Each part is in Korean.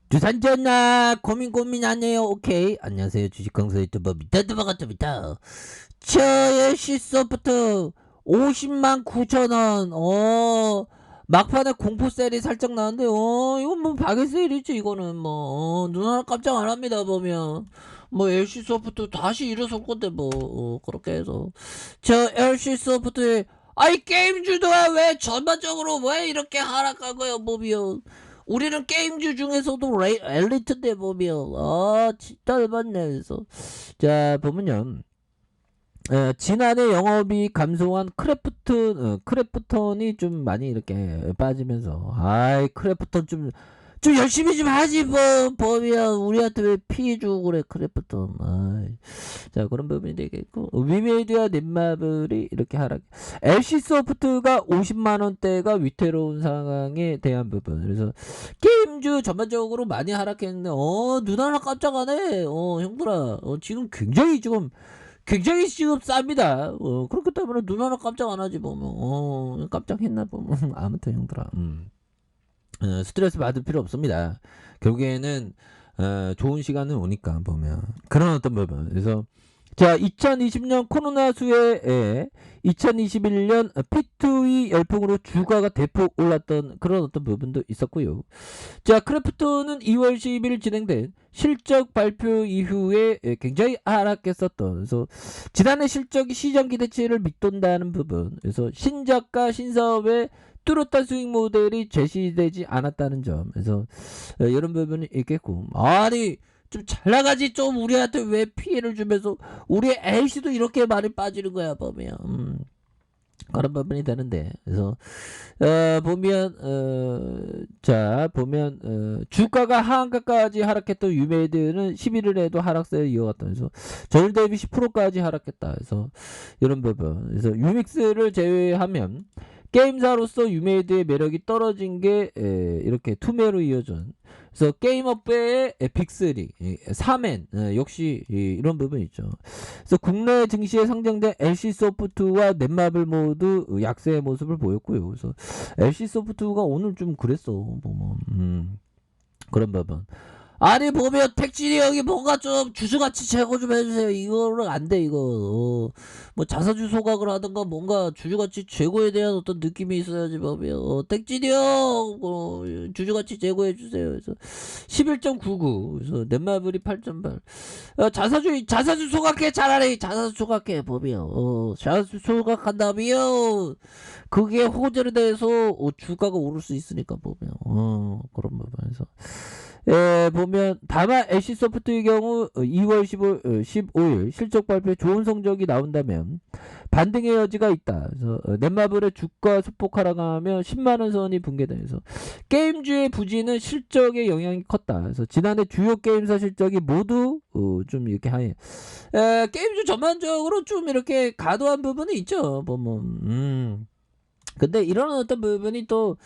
주산전나 고민하네요. 오케이. 안녕하세요. 주식강사 유튜버 미터드바가토입니다. 저의 시소프트 50만 9천원. 막판에 공포셀이 살짝 나왔는데 이건 뭐 박외세일이지. 이거는 뭐 눈 하나 깜짝 안 합니다. 보면 뭐 LC 소프트 다시 일어설 건데 뭐 그렇게 해서 저 LC 소프트에 아이 게임주도가 왜 전반적으로 왜 이렇게 하락한 거예요. 보면 우리는 게임주 중에서도 엘리트인데 보면 진짜 열받네. 그래서 자 보면요, 지난해 영업이 감소한 크래프톤이 좀 많이 이렇게 빠지면서 아이 크래프톤 좀 열심히 좀 하지 뭐. 보면 우리한테 왜 피해 주고 그래 크래프톤. 자 그런 부분이 되겠고, 위메이드와 넷마블이 이렇게 하락. LC소프트가 50만원대가 위태로운 상황에 대한 부분. 그래서 게임주 전반적으로 많이 하락했는데 눈 하나 깜짝하네. 형들아, 굉장히 지금 쌉니다. 그렇기 때문에 눈 하나 깜짝 안 하지 보면 깜짝했나 보면 아무튼 형들아, 스트레스 받을 필요 없습니다. 결국에는 좋은 시간은 오니까 보면 그런 어떤 부분. 그래서 자 2020년 코로나 수혜에 2021년 P2E 열풍으로 주가가 대폭 올랐던 그런 어떤 부분도 있었고요. 자 크래프톤은 2월 10일 진행된 실적 발표 이후에 굉장히 하락했었던, 그래서 지난해 실적이 시장 기대치를 밑돈다는 부분, 그래서 신작가 신사업에 뚜렷한 수익 모델이 제시되지 않았다는 점, 그래서 이런 부분이 있겠고, 아니 좀 잘 나가지 좀 우리한테 왜 피해를 주면서 우리 LC도 이렇게 많이 빠지는 거야 보면. 그런 부분이 되는데, 그래서 보면 자 보면 주가가 하한가까지 하락했던 유메이드는 11일에도 하락세를 이어갔다. 그래서 전일 대비 10%까지 하락했다. 그래서 이런 부분, 그래서 유믹스를 제외하면 게임사로서 유메이드의 매력이 떨어진 게 이렇게 투매로 이어진, 그래서 게임업계의 빅3 3엔 역시 이런 부분이 있죠. 그래서 국내 증시에 상장된 LC소프트와 넷마블 모두 약세의 모습을 보였고요. 그래서 LC소프트가 오늘 좀 그랬어 보면. 그런 부분. 아니 보면 택진이 형이 뭔가 좀 주주가치 제고 좀 해주세요. 이거는 안 돼 이거. 뭐 자사주 소각을 하든가 뭔가 주주가치 제고에 대한 어떤 느낌이 있어야지 보면. 택진이 형 주주가치 제고해 주세요. 그래서 11.99, 그래서 넷마블이 8.8. 자사주 소각해. 차라리 자사주 소각해 보면. 자사주 소각한 다음에요 그게 호재에 대해서 주가가 오를 수 있으니까 보면. 그런 부분에서 보면 다만 LC소프트의 경우 2월 15일 실적 발표에 좋은 성적이 나온다면 반등의 여지가 있다. 그래서 넷마블의 주가 소폭 하락하면 10만원 선이 붕괴돼서 게임주의 부진은 실적에 영향이 컸다. 그래서 지난해 주요 게임사 실적이 모두 좀 이렇게 하해. 게임주 전반적으로 좀 이렇게 과도한 부분이 있죠. 보면. 근데 이런 어떤 부분이 또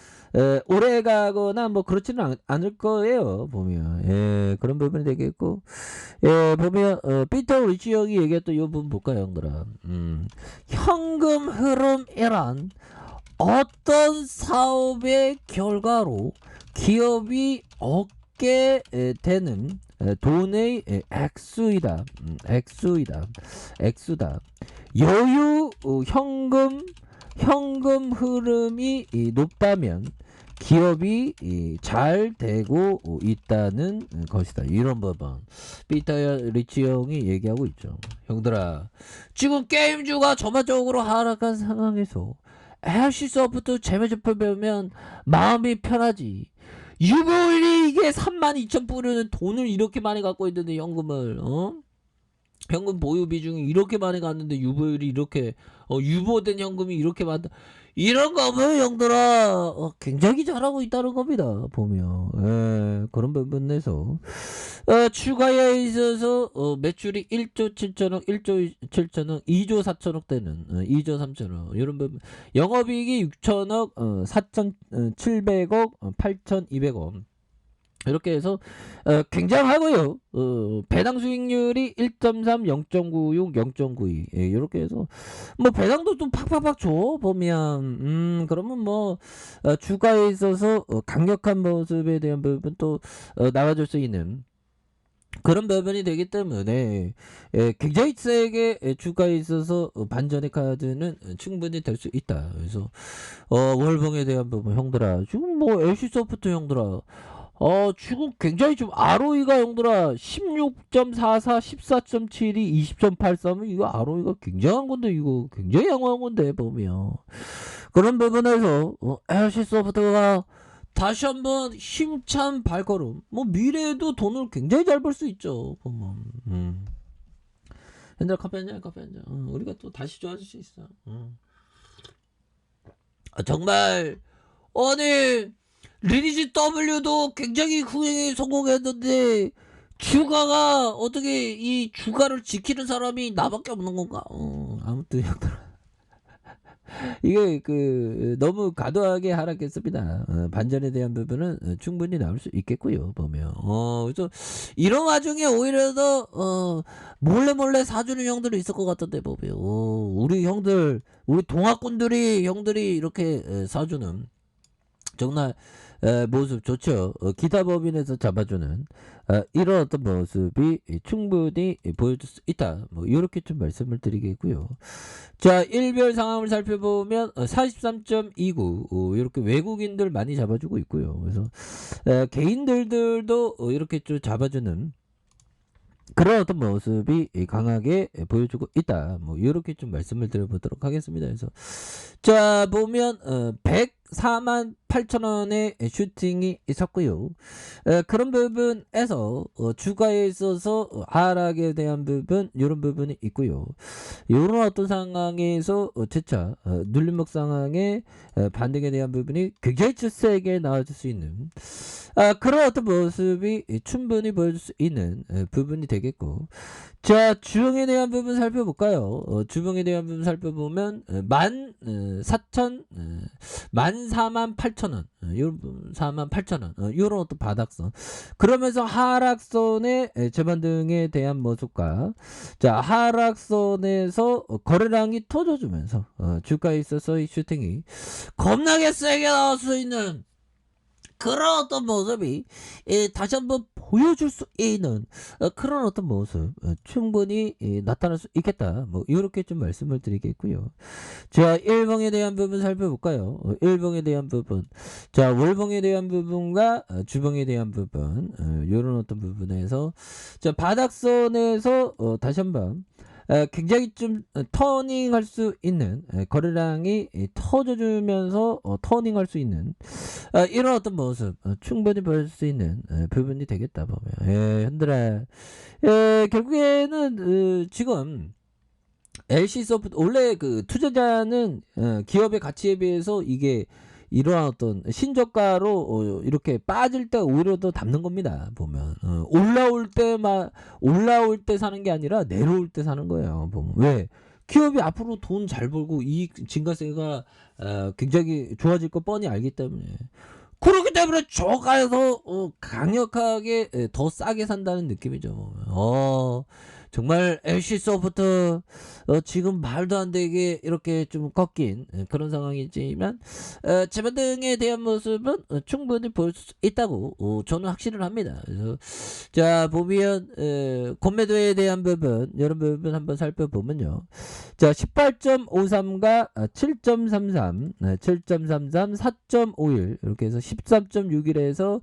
오래 가거나 뭐 그렇지는 않을 거예요 보면. 그런 부분이 되겠고, 보면 피터 리치 형이 얘기했던 이 부분 볼까요 형들아. 현금 흐름이란 어떤 사업의 결과로 기업이 얻게 되는 돈의 액수이다. 액수다. 여유 현금 흐름이 높다면 기업이 잘 되고 있다는 것이다. 이런 부분 피터 리치 형이 얘기하고 있죠. 형들아, 지금 게임주가 전반적으로 하락한 상황에서 LC소프트 재무제표 배우면 마음이 편하지. 유보일이 이게 32,000불이는 돈을 이렇게 많이 갖고 있는데 현금을 현금 보유 비중이 이렇게 많이 갔는데 유보율이 이렇게 유보된 현금이 이렇게 많다. 이런 거 보면 형들아 굉장히 잘하고 있다는 겁니다. 보면 그런 부분에서 추가에 있어서 매출이 1조 7천억, 1조 7천억, 2조 4천억 되는 2조 3천억 이런 부분. 영업이익이 6천억, 4,700억, 8,200억. 이렇게 해서 굉장하고요. 배당 수익률이 1.3, 0.96, 0.92 예, 이렇게 해서 뭐 배당도 좀 팍팍팍 줘 보면 그러면 뭐 주가에 있어서 강력한 모습에 대한 부분 또 나와줄 수 있는 그런 부분이 되기 때문에 굉장히 세게 주가에 있어서 반전의 카드는 충분히 될 수 있다. 그래서 월봉에 대한 부분 형들아 지금 뭐 LC소프트 형들아 지금 굉장히 좀 ROE가 형들아 16.44, 14.72, 20.83은 이거 ROE가 굉장한 건데 이거 굉장히 양호한 건데 보면 그런 부분에서 LC소프트가 다시 한번 힘찬 발걸음 뭐 미래에도 돈을 굉장히 잘 벌 수 있죠 보면 얘들아 커피 한잔 커피 한잔 우리가 또 다시 좋아질 수 있어 정말 아니 리니지 W도 굉장히 흥행에 성공했는데 주가가 어떻게 이 주가를 지키는 사람이 나밖에 없는 건가? 아무튼 이게 그 너무 과도하게 하락했습니다. 반전에 대한 부분은 충분히 나올 수 있겠고요. 보면 그래서 이런 와중에 오히려 더 몰래 사주는 형들이 있을 것 같던데 보면 우리 형들 우리 동학군들이 형들이 이렇게 사주는 정말 모습 좋죠. 기타법인에서 잡아주는 이런 어떤 모습이 충분히 보여줄 수 있다. 뭐 이렇게 좀 말씀을 드리겠고요. 자, 일별 상황을 살펴보면 43.29 이렇게 외국인들 많이 잡아주고 있고요. 그래서 개인들도 이렇게 좀 잡아주는 그런 어떤 모습이 강하게 보여주고 있다. 뭐 이렇게 좀 말씀을 드려보도록 하겠습니다. 그래서 자 보면 104만 8천원의 슈팅이 있었고요. 그런 부분에서 주가에 있어서 하락에 대한 부분 이런 부분이 있고요. 이런 어떤 상황에서 재차 눌림목 상황의 반등에 대한 부분이 굉장히 세게 나와줄 수 있는 그런 어떤 모습이 충분히 보여줄 수 있는 부분이 되겠고 자 주봉에 대한 부분 살펴볼까요? 주봉에 대한 부분 살펴보면 14만 8천원 4만 8천원 요런 어떤 바닥선 그러면서 하락선의 재반등에 대한 모습과 자 하락선에서 거래량이 터져주면서 주가에 있어서 이 슈팅이 겁나게 세게 나올 수 있는 그런 어떤 모습이 다시 한번 보여줄 수 있는 그런 어떤 모습 충분히 나타날 수 있겠다. 뭐 이렇게 좀 말씀을 드리겠고요. 자, 일봉에 대한 부분 살펴볼까요? 일봉에 대한 부분. 자, 월봉에 대한 부분과 주봉에 대한 부분. 이런 어떤 부분에서 자, 바닥선에서 다시 한번 굉장히 좀 터닝할 수 있는 거래량이 터져주면서 터닝할 수 있는 이런 어떤 모습 충분히 보여줄 수 있는 부분이 되겠다 보면 현들아 결국에는 지금 LC소프트 원래 그 투자자는 기업의 가치에 비해서 이게 이러한 어떤 신저가로 이렇게 빠질 때 오히려 더 담는 겁니다. 보면 올라올 때 사는 게 아니라 내려올 때 사는 거예요. 보면 왜 기업이 앞으로 돈 잘 벌고 이익 증가세가 굉장히 좋아질 거 뻔히 알기 때문에 그렇기 때문에 저가에서 강력하게 더 싸게 산다는 느낌이죠. 정말 LC소프트 지금 말도 안 되게 이렇게 좀 꺾인 그런 상황이지만 재반등에 대한 모습은 충분히 보일 수 있다고 저는 확신을 합니다. 그래서 자 보면 권매도에 대한 부분 이런 부분 한번 살펴보면요. 자 18.53과 7.33 7.33 4.51 이렇게 해서 13.61에서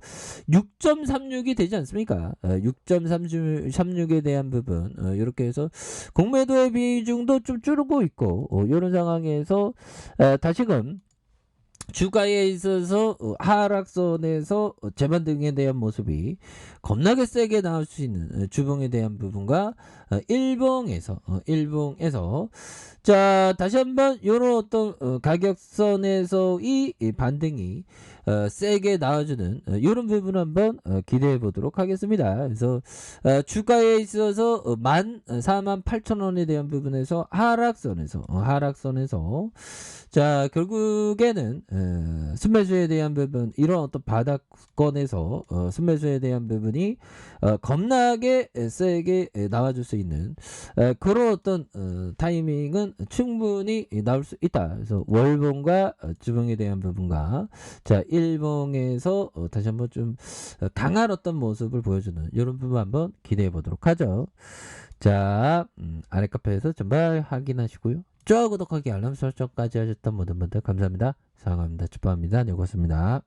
6.36이 되지 않습니까? 6.36에 대한 부분 이렇게 해서 공매도의 비중도 좀 줄고 있고 이런 상황에서 다시금 주가에 있어서 하락선에서 재반등에 대한 모습이 겁나게 세게 나올 수 있는 주봉에 대한 부분과 일봉에서 자 다시 한번 이런 어떤 가격선에서 이 반등이 세게 나와주는 이런 부분 한번 기대해 보도록 하겠습니다. 그래서 주가에 있어서 48,000원에 대한 부분에서 하락선에서 자 결국에는 순매수에 대한 부분 이런 어떤 바닥권에서 순매수에 대한 부분이 겁나게 세게 나와줄 수 있는 그런 어떤 타이밍은 충분히 나올 수 있다. 그래서 월봉과 주봉에 대한 부분과 자 일봉에서 다시 한번 좀 강한 어떤 모습을 보여주는 이런 부분 한번 기대해 보도록 하죠. 자 아래 카페에서 정말 확인하시고요. 좋아요 구독하기 알람 설정까지 하셨던 모든 분들 감사합니다. 사랑합니다. 축복합니다. 네 고맙습니다.